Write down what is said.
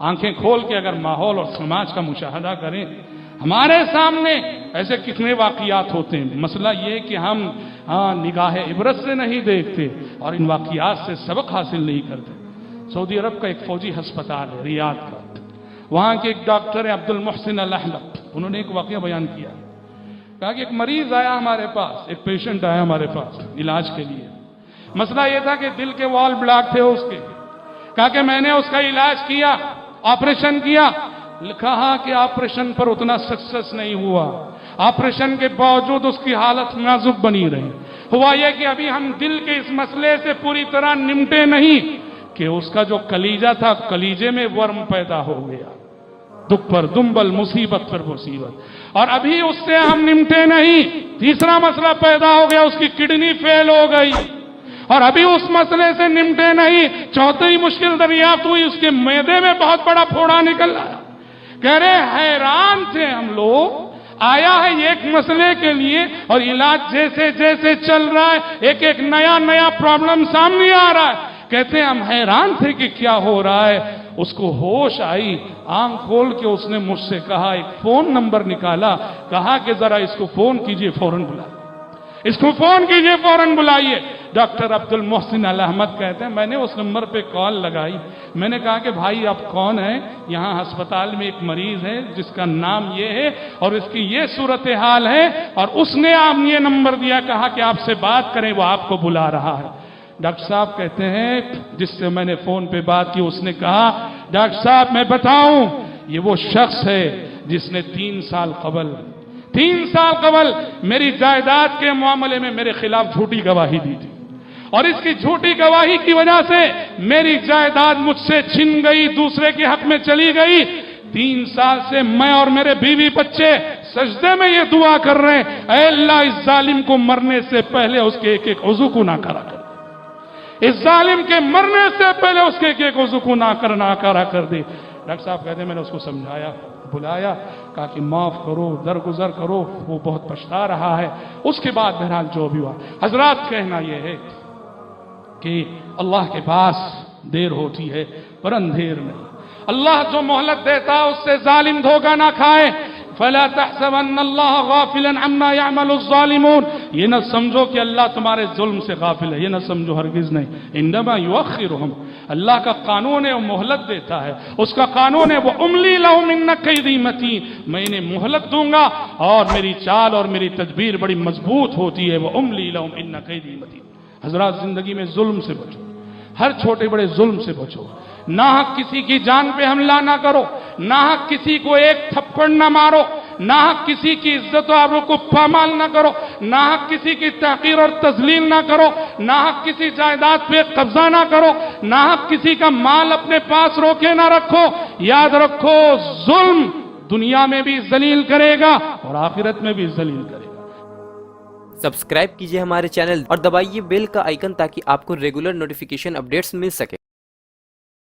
آنکھیں کھول کے اگر ماحول اور سماج کا مشاہدہ کریں، ہمارے سامنے ایسے کتنے واقعات ہوتے ہیں۔ مسئلہ یہ کہ ہم نگاہ عبرت سے نہیں دیکھتے اور ان واقعات سے سبق حاصل نہیں کرتے۔ سعودی عرب کا ایک فوجی ہسپتال ہے ریاض کا، وہاں کے ایک ڈاکٹر ہیں عبد المحسن الاحمد، انہوں نے ایک واقعہ بیان کیا، کہا کہ ایک مریض آیا ہمارے پاس، ایک پیشنٹ آیا ہمارے پاس علاج کے لیے۔ مسئلہ یہ تھا کہ دل کے وال بلاک تھے اس کے، کہا کہ میں نے اس کا علاج کیا، آپریشن کیا، کہا کہ آپریشن پر اتنا سکسس نہیں ہوا، آپریشن کے باوجود اس کی حالت نازک بنی رہی۔ ہوا یہ کہ ابھی ہم دل کے اس مسئلے سے پوری طرح نمٹے نہیں کہ اس کا جو کلیجہ تھا، کلیجے میں ورم پیدا ہو گیا، دکھ پر دنبل، مصیبت پر مصیبت، اور ابھی اس سے ہم نمٹے نہیں۔ تیسرا مسئلہ پیدا ہو گیا، اس کی کڈنی فیل ہو گئی، اور ابھی اس مسئلے سے نمٹے نہیں۔ چوتھی مشکل دریافت ہوئی، اس کے معدے میں بہت بڑا پھوڑا نکل آیا۔ کہہ رہے حیران تھے ہم لوگ، آیا ہے ایک مسئلے کے لیے اور علاج جیسے جیسے چل رہا ہے ایک ایک نیا پرابلم سامنے آ رہا ہے۔ کہتے ہیں ہم حیران تھے کہ کیا ہو رہا ہے۔ اس کو ہوش آئی، آنکھ کھول کے اس نے مجھ سے کہا، ایک فون نمبر نکالا، کہا کہ ذرا اس کو فون کیجئے، فوراً بلائیے، اس کو فون کیجئے، فوراً بلائیے۔ ڈاکٹر عبد المحسن الاحمد کہتے ہیں میں نے اس نمبر پہ کال لگائی، میں نے کہا کہ بھائی آپ کون ہیں؟ یہاں ہسپتال میں ایک مریض ہے جس کا نام یہ ہے اور اس کی یہ صورتحال ہے، اور اس نے آپ یہ نمبر دیا، کہا کہ آپ سے بات کریں، وہ آپ کو بلا رہا ہے۔ ڈاکٹر صاحب کہتے ہیں جس سے میں نے فون پہ بات کی، اس نے کہا ڈاکٹر صاحب میں بتاؤں، یہ وہ شخص ہے جس نے 3 سال قبل میری جائیداد کے معاملے میں میرے خلاف جھوٹی گواہی دی تھی، اور اس کی جھوٹی گواہی کی وجہ سے میری جائیداد مجھ سے چھن گئی، دوسرے کے حق میں چلی گئی۔ 3 سال سے میں اور میرے بیوی بچے سجدے میں یہ دعا کر رہے ہیں، اے اللہ اس ظالم کو مرنے سے پہلے اس کے ایک ایک عضو کو نہ کرا کر، اس ظالم کے مرنے سے پہلے اس کے ایک ایک عضو کو نہ کرا کر دے۔ ڈاکٹر صاحب کہتے ہیں میں نے اس کو سمجھایا، بلایا، کہا کہ معاف کرو، درگزر کرو، وہ بہت پچھتا رہا ہے۔ اس کے بعد بہرحال جو بھی ہوا، حضرات کہنا یہ ہے کہ اللہ کے پاس دیر ہوتی ہے پر اندھیر نہیں۔ اللہ جو مہلت دیتا ہے اس سے ظالم دھوکہ نہ کھائے۔ فَلَا تَحْسَبَنَّ اللَّهَ غَافِلًا عَمَّا يَعْمَلُ الظَّالِمُونَ، یہ نہ سمجھو کہ اللہ تمہارے ظلم سے غافل ہے، یہ نہ سمجھو، ہرگز نہیں۔ إِنَّمَا يُؤَخِّرُهُمْ، اللہ کا قانون ہے وہ مہلت دیتا ہے، اس کا قانون ہے وہ أُمْلِي لَهُمْ إِنَّ كَيْدِي مَتِينٌ، میں انہیں مہلت دوں گا اور میری چال اور میری تدبیر بڑی مضبوط ہوتی ہے، وہ أُمْلِي لَهُمْ إِنَّ كَيْدِي مَتِينٌ۔ حضرات زندگی میں ظلم سے بچو، ہر چھوٹے بڑے ظلم سے بچو، ناحق کسی کی جان پہ حملہ نہ کرو، ناحق کسی کو ایک تھپڑ نہ مارو، ناحق کسی کی عزت و آبرو کو پامال نہ کرو، ناحق کسی کی تحقیر اور تذلیل نہ کرو، ناحق کسی جائیداد پہ قبضہ نہ کرو، ناحق کسی کا مال اپنے پاس روکے نہ رکھو۔ یاد رکھو ظلم دنیا میں بھی ذلیل کرے گا اور آخرت میں بھی ذلیل کرے گا۔ سبسکرائب کیجئے ہمارے چینل اور دبائیے بیل کا آئیکن تاکہ آپ کو ریگولر نوٹیفیکیشن اپڈیٹس مل سکے۔